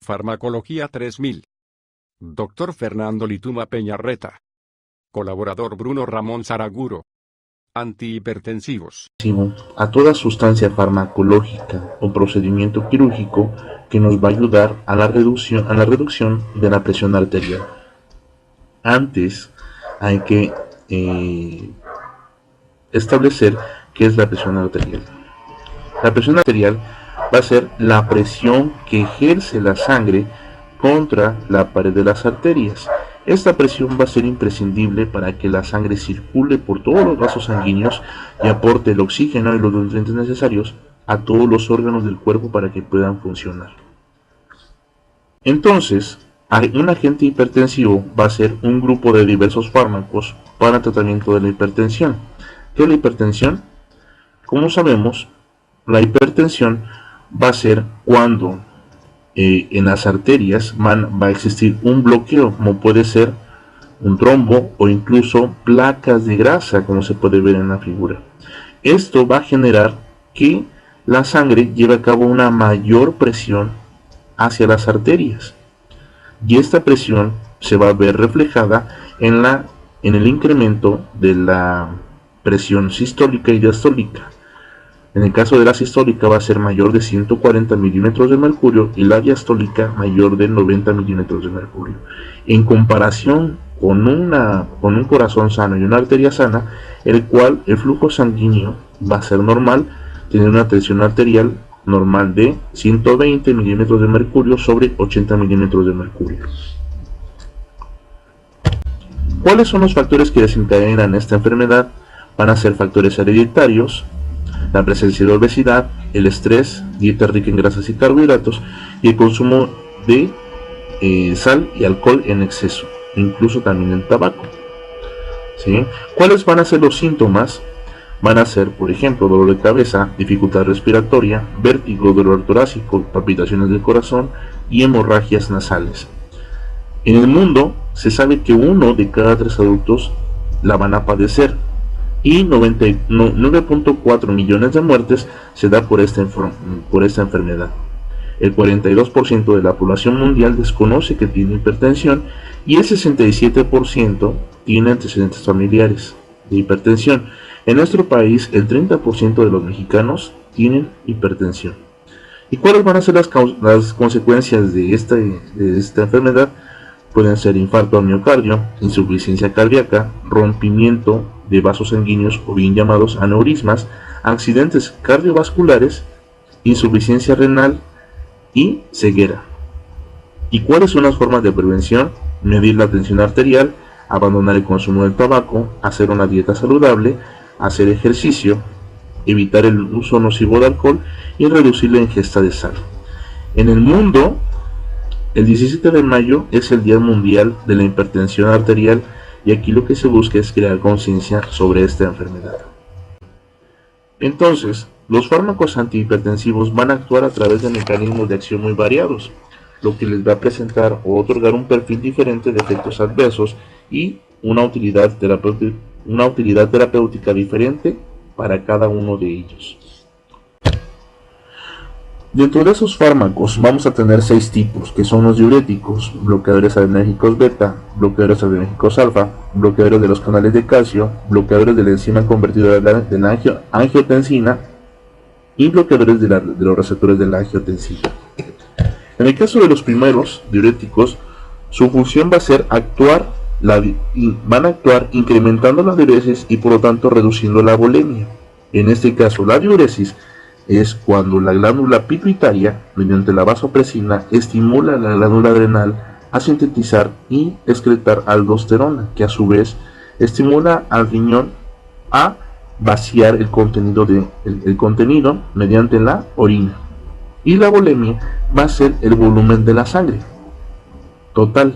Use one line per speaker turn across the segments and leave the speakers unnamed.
Farmacología 3000. Dr. Fernando Lituma Peñarreta. Colaborador Bruno Ramón Saraguro. Antihipertensivos.
A toda sustancia farmacológica o procedimiento quirúrgico que nos va a ayudar a la reducción de la presión arterial. Antes hay que establecer qué es la presión arterial. La presión arterial va a ser la presión que ejerce la sangre contra la pared de las arterias. Esta presión va a ser imprescindible para que la sangre circule por todos los vasos sanguíneos y aporte el oxígeno y los nutrientes necesarios a todos los órganos del cuerpo para que puedan funcionar. Entonces, un agente hipertensivo va a ser un grupo de diversos fármacos para el tratamiento de la hipertensión. ¿Qué es la hipertensión? Como sabemos, la hipertensión va a ser cuando en las arterias va a existir un bloqueo, como puede ser un trombo o incluso placas de grasa, como se puede ver en la figura. Esto va a generar que la sangre lleve a cabo una mayor presión hacia las arterias, y esta presión se va a ver reflejada en el incremento de la presión sistólica y diastólica. En el caso de la sistólica va a ser mayor de 140 milímetros de mercurio y la diastólica mayor de 90 milímetros de mercurio. En comparación con un corazón sano y una arteria sana, el cual el flujo sanguíneo va a ser normal, tener una tensión arterial normal de 120 milímetros de mercurio sobre 80 milímetros de mercurio. ¿Cuáles son los factores que desencadenan esta enfermedad? Van a ser factores hereditarios, la presencia de obesidad, el estrés, dieta rica en grasas y carbohidratos y el consumo de sal y alcohol en exceso, incluso también el tabaco. ¿Sí? ¿Cuáles van a ser los síntomas? Van a ser, por ejemplo, dolor de cabeza, dificultad respiratoria, vértigo, dolor torácico, palpitaciones del corazón y hemorragias nasales. En el mundo se sabe que 1 de cada 3 adultos la van a padecer, y 9.4 millones de muertes se da por esta enfermedad. El 42% de la población mundial desconoce que tiene hipertensión y el 67% tiene antecedentes familiares de hipertensión. En nuestro país, el 30% de los mexicanos tienen hipertensión. ¿Y cuáles van a ser las consecuencias de esta enfermedad? Pueden ser infarto al miocardio, insuficiencia cardíaca, rompimiento de vasos sanguíneos o bien llamados aneurismas, accidentes cardiovasculares, insuficiencia renal y ceguera. ¿Y cuáles son las formas de prevención? Medir la tensión arterial, abandonar el consumo del tabaco, hacer una dieta saludable, hacer ejercicio, evitar el uso nocivo de alcohol y reducir la ingesta de sal. En el mundo, el 17 de mayo es el Día Mundial de la Hipertensión Arterial y aquí lo que se busca es crear conciencia sobre esta enfermedad. Entonces, los fármacos antihipertensivos van a actuar a través de mecanismos de acción muy variados, lo que les va a presentar o otorgar un perfil diferente de efectos adversos y una utilidad terapéutica diferente para cada uno de ellos. Dentro de esos fármacos vamos a tener 6 tipos, que son los diuréticos, bloqueadores adrenérgicos beta, bloqueadores adrenérgicos alfa, bloqueadores de los canales de calcio, bloqueadores de la enzima convertidora de la angiotensina y bloqueadores de los receptores de la angiotensina. En el caso de los primeros diuréticos, su función va a ser van a actuar incrementando la diuresis y por lo tanto reduciendo la volemia. En este caso, la diuresis es cuando la glándula pituitaria, mediante la vasopresina, estimula a la glándula adrenal a sintetizar y excretar aldosterona, que a su vez estimula al riñón a vaciar el contenido mediante la orina. Y la volemia va a ser el volumen de la sangre total.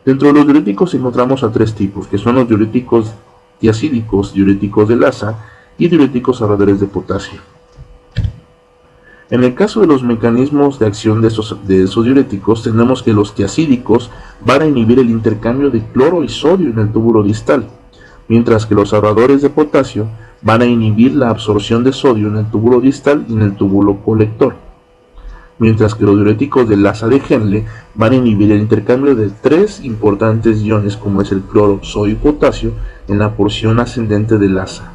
Dentro de los diuréticos encontramos a 3 tipos, que son los diuréticos tiacídicos, diuréticos de Lassa y diuréticos ahorradores de potasio. En el caso de los mecanismos de acción de esos diuréticos, tenemos que los tiacídicos van a inhibir el intercambio de cloro y sodio en el túbulo distal, mientras que los ahorradores de potasio van a inhibir la absorción de sodio en el túbulo distal y en el túbulo colector. mientras que los diuréticos de Lassa de Henle van a inhibir el intercambio de tres importantes iones como es el cloro, sodio y potasio en la porción ascendente de Lassa.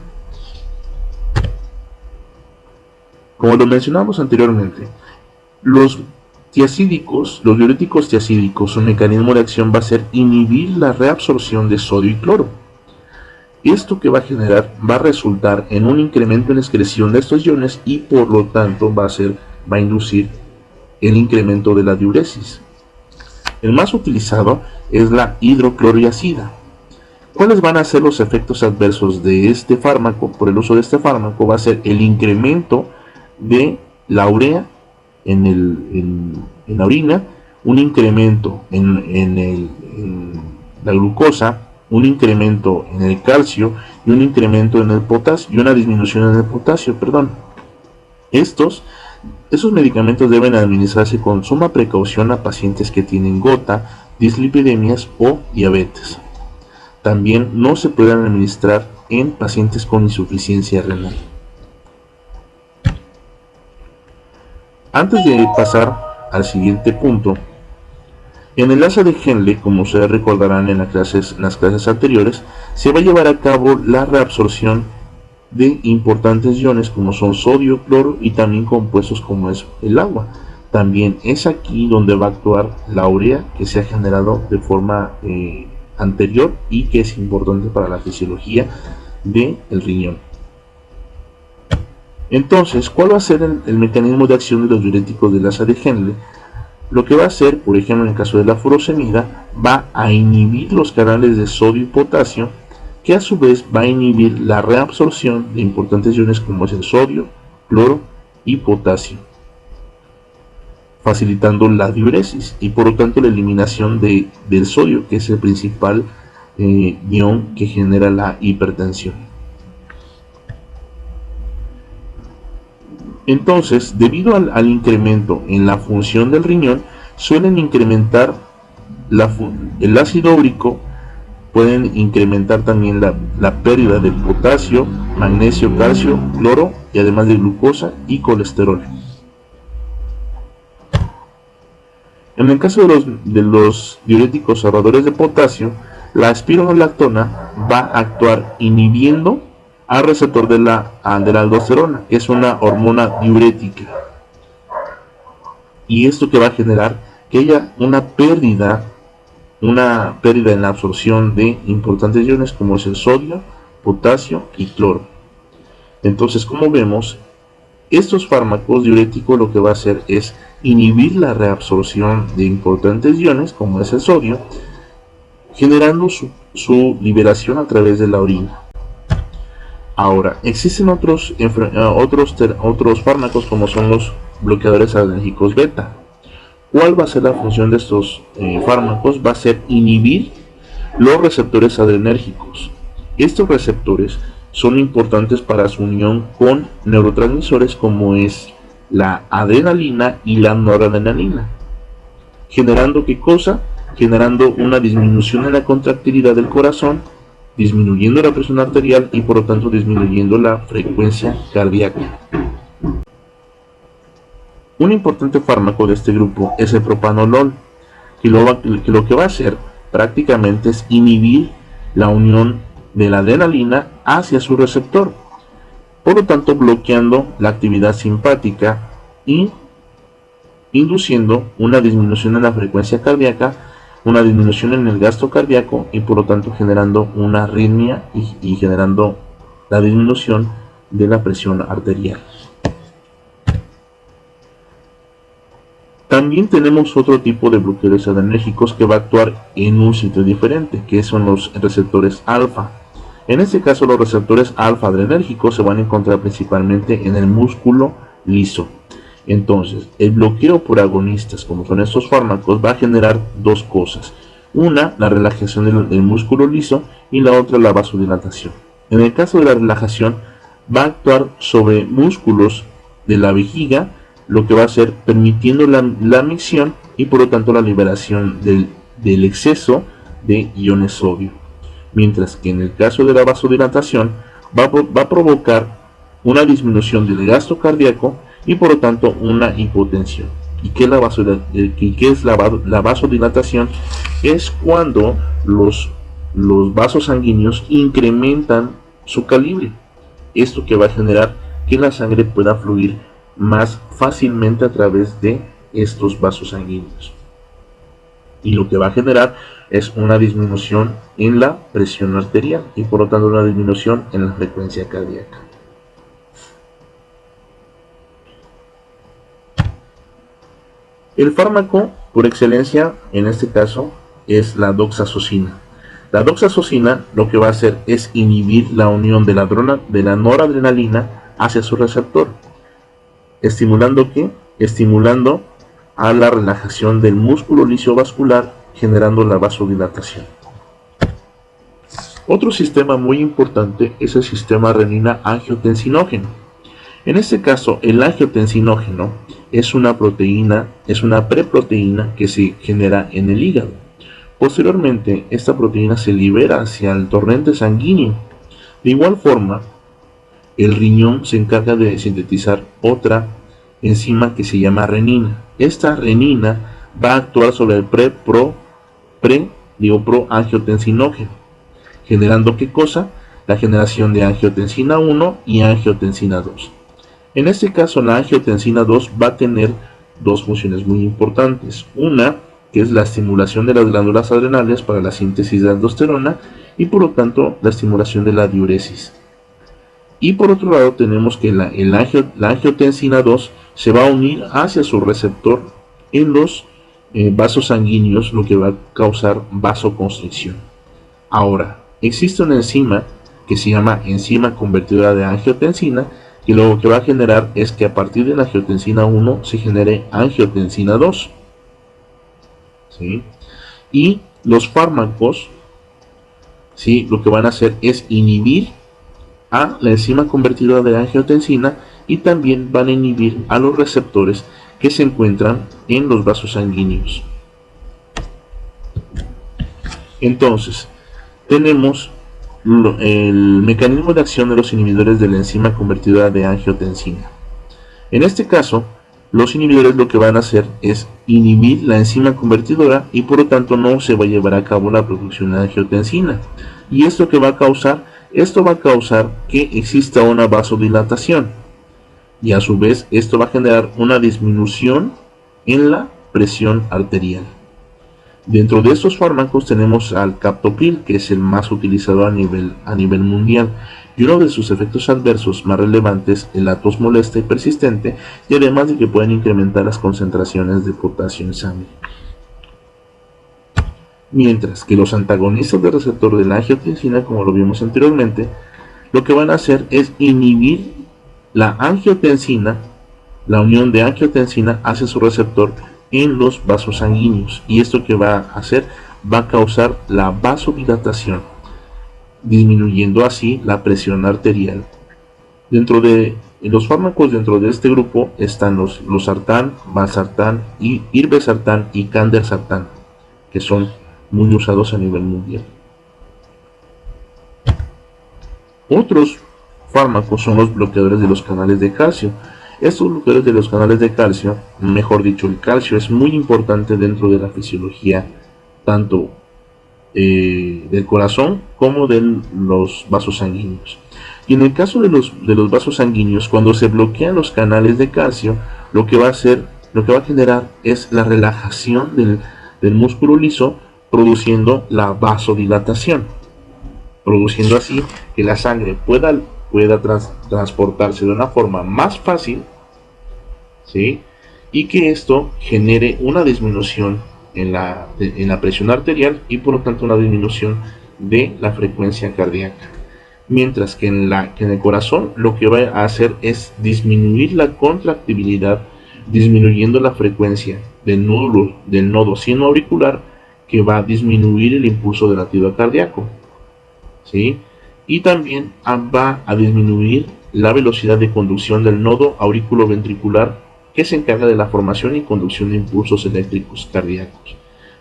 Como lo mencionamos anteriormente, los diuréticos tiacídicos, su mecanismo de acción va a ser inhibir la reabsorción de sodio y cloro. Esto que va a resultar en un incremento en la excreción de estos iones y por lo tanto va a inducir el incremento de la diuresis. El más utilizado es la hidrocloroiazida. ¿Cuáles van a ser los efectos adversos de este fármaco? Por el uso de este fármaco va a ser el incremento de la urea en la orina, un incremento en la glucosa, un incremento en el calcio y un incremento en el potasio y una disminución en el potasio, Esos medicamentos deben administrarse con suma precaución a pacientes que tienen gota, dislipidemias o diabetes. También no se pueden administrar en pacientes con insuficiencia renal. Antes de pasar al siguiente punto, en el Lassa de Henle, como ustedes recordarán en las clases anteriores, se va a llevar a cabo la reabsorción de importantes iones como son sodio, cloro y también compuestos como es el agua. También es aquí donde va a actuar la urea que se ha generado de forma anterior y que es importante para la fisiología del riñón. Entonces, ¿cuál va a ser el mecanismo de acción de los diuréticos de Lassa de Henle? Lo que va a hacer, por ejemplo, en el caso de la furosemida, va a inhibir los canales de sodio y potasio, que a su vez va a inhibir la reabsorción de importantes iones como es el sodio, cloro y potasio, facilitando la diuresis y por lo tanto la eliminación del sodio, que es el principal ion que genera la hipertensión. Entonces, debido al incremento en la función del riñón, suelen incrementar el ácido úrico, pueden incrementar también la pérdida de potasio, magnesio, calcio, cloro y además de glucosa y colesterol. En el caso de los diuréticos ahorradores de potasio, la espironolactona va a actuar inhibiendo al receptor de la aldosterona, que es una hormona diurética. Y esto que va a generar que haya una pérdida en la absorción de importantes iones como es el sodio, potasio y cloro. Entonces, como vemos, estos fármacos diuréticos lo que va a hacer es inhibir la reabsorción de importantes iones como es el sodio, generando su liberación a través de la orina. Ahora, existen otros fármacos como son los bloqueadores adrenérgicos beta. ¿Cuál va a ser la función de estos fármacos? Va a ser inhibir los receptores adrenérgicos. Estos receptores son importantes para su unión con neurotransmisores como es la adrenalina y la noradrenalina. ¿Generando qué cosa? Generando una disminución en la contractilidad del corazón, disminuyendo la presión arterial y por lo tanto disminuyendo la frecuencia cardíaca. Un importante fármaco de este grupo es el propanolol, que lo que va a hacer prácticamente es inhibir la unión de la adrenalina hacia su receptor, por lo tanto bloqueando la actividad simpática y induciendo una disminución en la frecuencia cardíaca, una disminución en el gasto cardíaco y por lo tanto generando una arritmia y generando la disminución de la presión arterial. También tenemos otro tipo de bloqueadores adrenérgicos que va a actuar en un sitio diferente, que son los receptores alfa. En este caso, los receptores alfa adrenérgicos se van a encontrar principalmente en el músculo liso. Entonces, el bloqueo por agonistas, como son estos fármacos, va a generar dos cosas. Una, la relajación del músculo liso y la otra, la vasodilatación. En el caso de la relajación, va a actuar sobre músculos de la vejiga, lo que va a hacer permitiendo la micción y por lo tanto la liberación del exceso de iones sodio. Mientras que en el caso de la vasodilatación va a provocar una disminución del gasto cardíaco y por lo tanto una hipotensión. ¿Y qué es la vasodilatación? Es cuando los vasos sanguíneos incrementan su calibre. Esto que va a generar que la sangre pueda fluir más fácilmente a través de estos vasos sanguíneos. Y lo que va a generar es una disminución en la presión arterial y por lo tanto una disminución en la frecuencia cardíaca. El fármaco por excelencia en este caso es la doxazosina. La doxazosina lo que va a hacer es inhibir la unión de la noradrenalina hacia su receptor. ¿Estimulando qué? Estimulando a la relajación del músculo lisovascular, generando la vasodilatación. Otro sistema muy importante es el sistema renina-angiotensinógeno. En este caso, el angiotensinógeno es una preproteína que se genera en el hígado. Posteriormente, esta proteína se libera hacia el torrente sanguíneo. De igual forma, el riñón se encarga de sintetizar otra enzima que se llama renina. Esta renina va a actuar sobre el proangiotensinógeno, generando ¿qué cosa? La generación de angiotensina 1 y angiotensina 2. En este caso, la angiotensina 2 va a tener dos funciones muy importantes. Una, que es la estimulación de las glándulas adrenales para la síntesis de aldosterona y por lo tanto la estimulación de la diuresis. Y por otro lado tenemos que la angiotensina 2 se va a unir hacia su receptor en los vasos sanguíneos, lo que va a causar vasoconstricción. Ahora, existe una enzima que se llama enzima convertidora de angiotensina, que lo que va a generar es que a partir de la angiotensina 1 se genere angiotensina 2. ¿Sí? Y los fármacos, ¿sí?, lo que van a hacer es inhibir a la enzima convertidora de angiotensina y también van a inhibir a los receptores que se encuentran en los vasos sanguíneos. Entonces, tenemos el mecanismo de acción de los inhibidores de la enzima convertidora de angiotensina. En este caso, los inhibidores lo que van a hacer es inhibir la enzima convertidora y por lo tanto no se va a llevar a cabo la producción de angiotensina. ¿Y esto qué va a causar? Esto va a causar que exista una vasodilatación y a su vez esto va a generar una disminución en la presión arterial. Dentro de estos fármacos tenemos al captopril, que es el más utilizado a nivel mundial, y uno de sus efectos adversos más relevantes es la tos molesta y persistente, y además de que pueden incrementar las concentraciones de potasio en sangre. Mientras que los antagonistas del receptor de la angiotensina, como lo vimos anteriormente, lo que van a hacer es inhibir la angiotensina, la unión de angiotensina hacia su receptor en los vasos sanguíneos, y esto que va a hacer va a causar la vasodilatación, disminuyendo así la presión arterial. Dentro de los fármacos dentro de este grupo están los losartán, valsartán, irbesartán y candersartán, que son muy usados a nivel mundial. Otros fármacos son los bloqueadores de los canales de calcio. Estos bloqueadores de los canales de calcio, mejor dicho, el calcio es muy importante dentro de la fisiología tanto del corazón como de los vasos sanguíneos. Y en el caso de los vasos sanguíneos, cuando se bloquean los canales de calcio, lo que va a generar es la relajación del músculo liso, produciendo la vasodilatación, produciendo así que la sangre pueda transportarse de una forma más fácil, ¿sí?, y que esto genere una disminución en la presión arterial y por lo tanto una disminución de la frecuencia cardíaca. Mientras que en el corazón lo que va a hacer es disminuir la contractibilidad, disminuyendo la frecuencia del nodo sinoauricular, que va a disminuir el impulso del latido cardíaco, ¿sí?, y también va a disminuir la velocidad de conducción del nodo auriculoventricular, que se encarga de la formación y conducción de impulsos eléctricos cardíacos.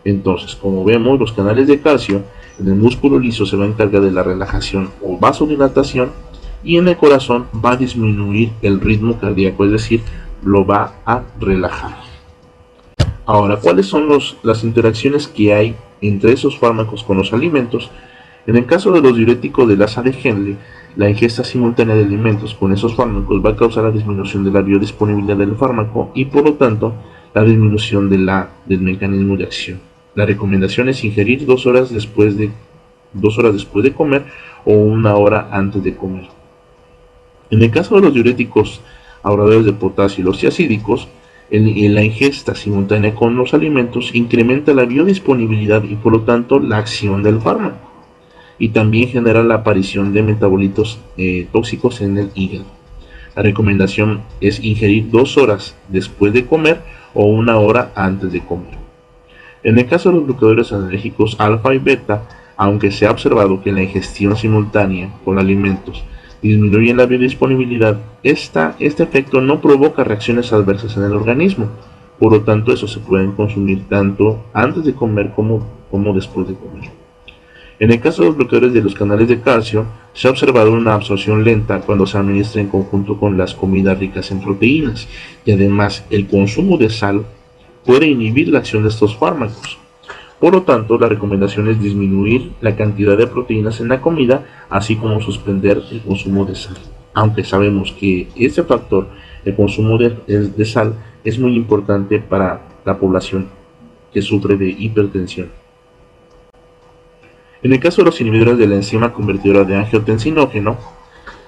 Entonces, como vemos, los canales de calcio en el músculo liso se va a encargar de la relajación o vasodilatación, y en el corazón va a disminuir el ritmo cardíaco, es decir, lo va a relajar. Ahora, ¿cuáles son las interacciones que hay entre esos fármacos con los alimentos? En el caso de los diuréticos de la sal de Henle, la ingesta simultánea de alimentos con esos fármacos va a causar la disminución de la biodisponibilidad del fármaco y por lo tanto la disminución del mecanismo de acción. La recomendación es ingerir 2 horas después de comer o 1 hora antes de comer. En el caso de los diuréticos ahorradores de potasio y los tiacídicos, en la ingesta simultánea con los alimentos incrementa la biodisponibilidad y por lo tanto la acción del fármaco, y también genera la aparición de metabolitos tóxicos en el hígado. La recomendación es ingerir 2 horas después de comer o 1 hora antes de comer. En el caso de los bloqueadores alérgicos alfa y beta, aunque se ha observado que la ingestión simultánea con alimentos disminuye la biodisponibilidad, este efecto no provoca reacciones adversas en el organismo. Por lo tanto, eso se pueden consumir tanto antes de comer como después de comer. En el caso de los bloqueadores de los canales de calcio, se ha observado una absorción lenta cuando se administra en conjunto con las comidas ricas en proteínas, y además el consumo de sal puede inhibir la acción de estos fármacos. Por lo tanto, la recomendación es disminuir la cantidad de proteínas en la comida, así como suspender el consumo de sal. Aunque sabemos que este factor, el consumo de sal, es muy importante para la población que sufre de hipertensión. En el caso de los inhibidores de la enzima convertidora de angiotensinógeno,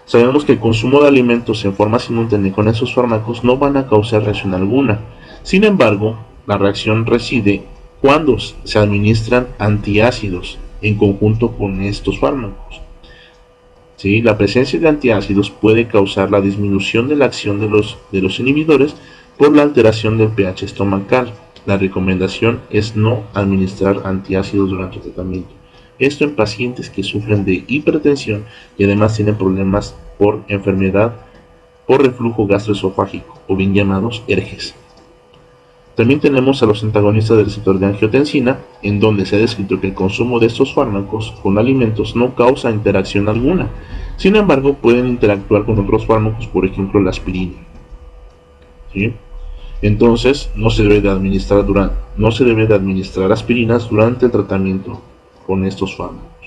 sabemos que el consumo de alimentos en forma simultánea con esos fármacos no van a causar reacción alguna. Sin embargo, la reacción reside cuando se administran antiácidos en conjunto con estos fármacos. ¿Sí? La presencia de antiácidos puede causar la disminución de la acción de los inhibidores por la alteración del pH estomacal. La recomendación es no administrar antiácidos durante el tratamiento. Esto en pacientes que sufren de hipertensión y además tienen problemas por enfermedad por reflujo gastroesofágico, o bien llamados ERGES. También tenemos a los antagonistas del receptor de angiotensina, en donde se ha descrito que el consumo de estos fármacos con alimentos no causa interacción alguna. Sin embargo, pueden interactuar con otros fármacos, por ejemplo la aspirina. ¿Sí? Entonces, no se debe de administrar aspirinas durante el tratamiento con estos fármacos.